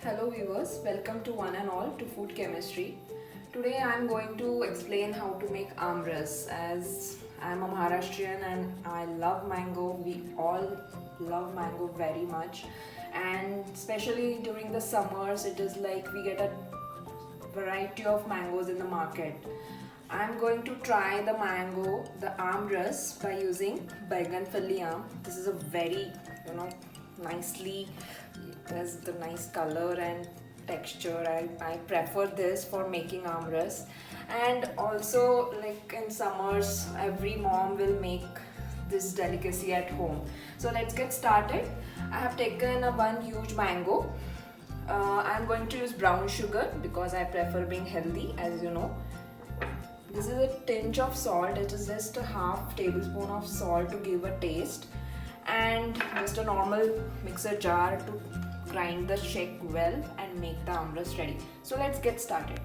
Hello viewers, welcome to one and all to food chemistry. Today I am going to explain how to make Aamras, as I am a Maharashtrian and I love mango. We all love mango very much, and especially during the summers it is like we get a variety of mangoes in the market. I am going to try the Aamras by using banganpalli aam. This is a very nicely, there's the nice color and texture. I prefer this for making Aamras, and also like in summers every mom will make this delicacy at home. So let's get started. I have taken one huge mango. I'm going to use brown sugar because I prefer being healthy, as you know. This is a tinge of salt. It is just a half tablespoon of salt to give a taste, and just a normal mixer jar to grind the shake well and make the Aamras ready. So let's get started.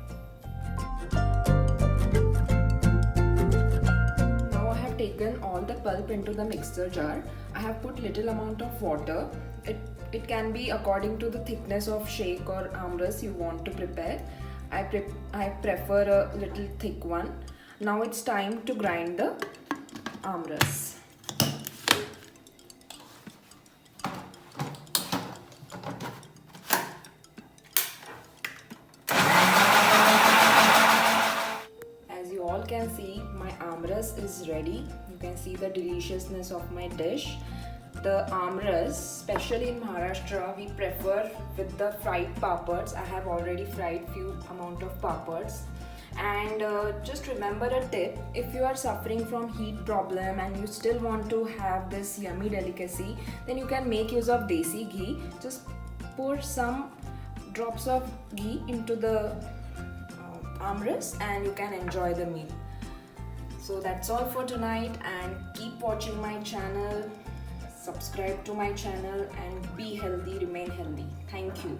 Now I have taken all the pulp into the mixer jar. I have put little amount of water. It can be according to the thickness of shake or Aamras you want to prepare. I prefer a little thick one. Now it's time to grind the Aamras. As you all can see, my Aamras is ready. You can see the deliciousness of my dish. The Aamras, especially in Maharashtra, we prefer with the fried papads. I have already fried few amount of papads. And just remember a tip: if you are suffering from heat problem and you still want to have this yummy delicacy, then you can make use of desi ghee. Just pour some drops of ghee into the Aamras and you can enjoy the meal. So that's all for tonight, and keep watching my channel. Subscribe to my channel and be healthy, remain healthy. Thank you.